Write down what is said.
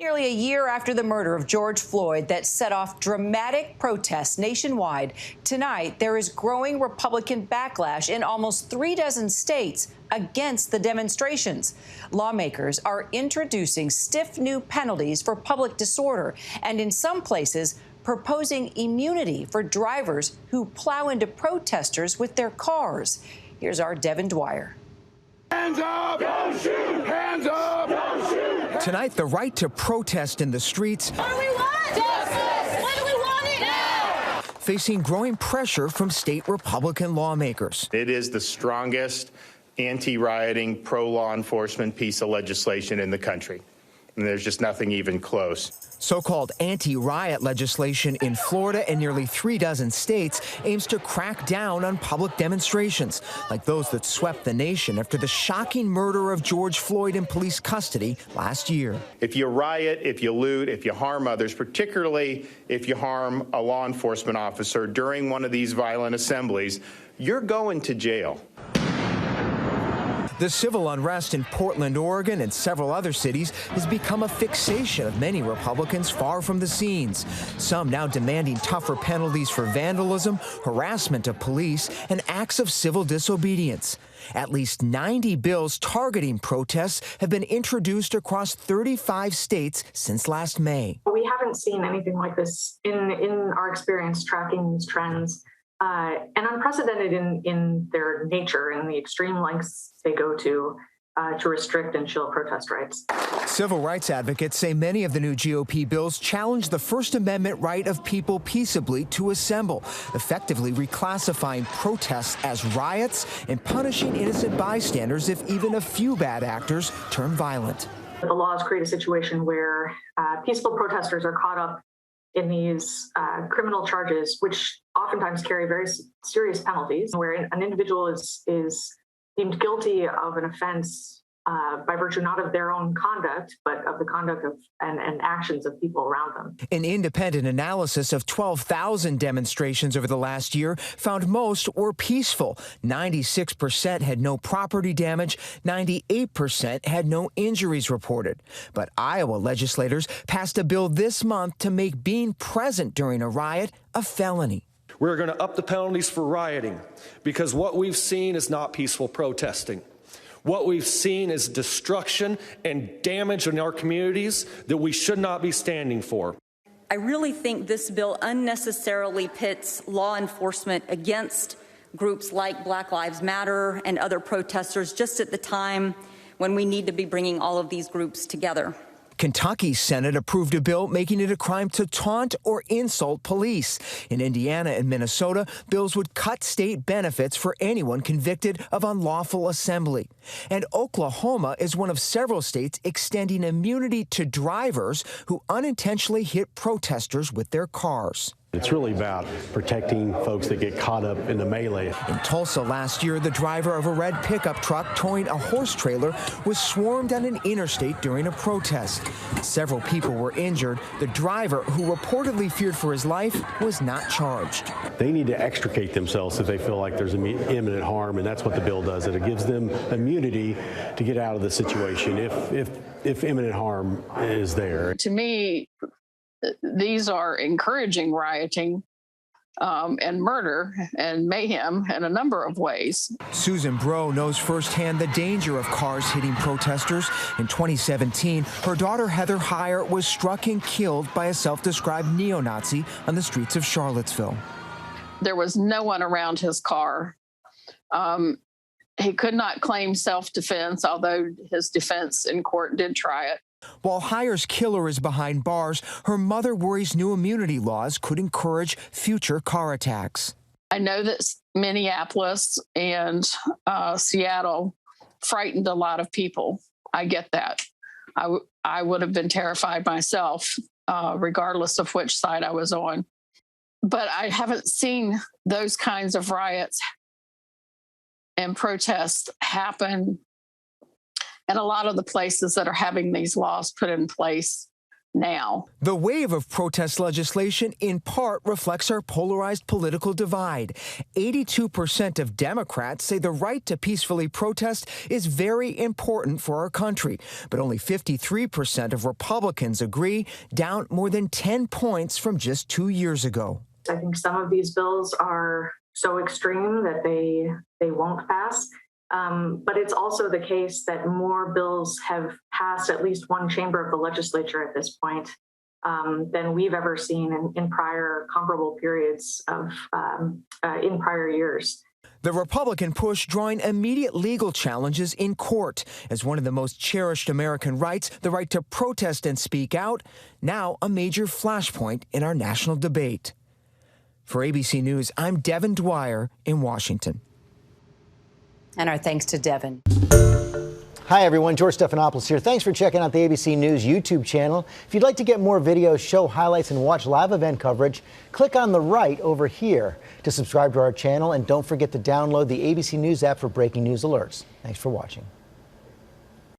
Nearly a year after the murder of George Floyd that set off dramatic protests nationwide, tonight there is growing Republican backlash in almost 36 states against the demonstrations. Lawmakers are introducing stiff new penalties for public disorder and in some places proposing immunity for drivers who plow into protesters with their cars. Here's our Devin Dwyer. Hands up! Don't shoot! Hands up! Don't shoot! Tonight, the right to protest in the streets. What do we want? Justice! What do we want it now? Facing growing pressure from state Republican lawmakers. It is the strongest anti-rioting, pro-law enforcement piece of legislation in the country. And there's just nothing even close. So-called anti-riot legislation in Florida and nearly 36 states aims to crack down on public demonstrations, like those that swept the nation after the shocking murder of George Floyd in police custody last year. If you riot, if you loot, if you harm others, particularly if you harm a law enforcement officer during one of these violent assemblies, you're going to jail. The civil unrest in Portland, Oregon, and several other cities has become a fixation of many Republicans far from the scenes. Some now demanding tougher penalties for vandalism, harassment of police, and acts of civil disobedience. At least 90 bills targeting protests have been introduced across 35 states since last May. We haven't seen anything like this in our experience tracking these trends. And unprecedented in their nature and the extreme lengths they go to restrict and chill protest rights. Civil rights advocates say many of the new GOP bills challenge the First Amendment right of people peaceably to assemble, effectively reclassifying protests as riots and punishing innocent bystanders if even a few bad actors turn violent. The laws create a situation where peaceful protesters are caught up in these criminal charges, which oftentimes carry very serious penalties, where an individual is deemed guilty of an offense by virtue not of their own conduct, but of the conduct of and actions of people around them. An independent analysis of 12,000 demonstrations over the last year found most were peaceful. 96% had no property damage, 98% had no injuries reported. But Iowa legislators passed a bill this month to make being present during a riot a felony. We're going to up the penalties for rioting because what we've seen is not peaceful protesting. What we've seen is destruction and damage in our communities that we should not be standing for. I really think this bill unnecessarily pits law enforcement against groups like Black Lives Matter and other protesters just at the time when we need to be bringing all of these groups together. Kentucky's Senate approved a bill making it a crime to taunt or insult police. In Indiana and Minnesota, bills would cut state benefits for anyone convicted of unlawful assembly. And Oklahoma is one of several states extending immunity to drivers who unintentionally hit protesters with their cars. It's really about protecting folks that get caught up in the melee. In Tulsa last year, the driver of a red pickup truck towing a horse trailer was swarmed on an interstate during a protest. Several people were injured. The driver, who reportedly feared for his life, was not charged. They need to extricate themselves if they feel like there's imminent harm, and that's what the bill does. It gives them immunity to get out of the situation if imminent harm is there. To me, these are encouraging rioting and murder and mayhem in a number of ways. Susan Bro knows firsthand the danger of cars hitting protesters. In 2017, her daughter Heather Heyer was struck and killed by a self-described neo-Nazi on the streets of Charlottesville. There was no one around his car. He could not claim self-defense, although his defense in court did try it. While Heyer's killer is behind bars, her mother worries new immunity laws could encourage future car attacks. I know that Minneapolis and Seattle frightened a lot of people. I get that. I would have been terrified myself, regardless of which side I was on. But I haven't seen those kinds of riots and protests happen. And a lot of the places that are having these laws put in place now. The wave of protest legislation in part reflects our polarized political divide. 82% of Democrats say the right to peacefully protest is very important for our country, but only 53% of Republicans agree, down more than 10 points from just 2 years ago. I think some of these bills are so extreme that they won't pass. But it's also the case that more bills have passed at least one chamber of the legislature at this point than we've ever seen in prior comparable periods of in prior years. The Republican push drawing immediate legal challenges in court as one of the most cherished American rights, the right to protest and speak out, now a major flashpoint in our national debate. For ABC News, I'm Devin Dwyer in Washington. And our thanks to Devin. Hi, everyone. George Stephanopoulos here. Thanks for checking out the ABC News YouTube channel. If you'd like to get more videos, show highlights, and watch live event coverage, click on the right over here to subscribe to our channel. And don't forget to download the ABC News app for breaking news alerts. Thanks for watching.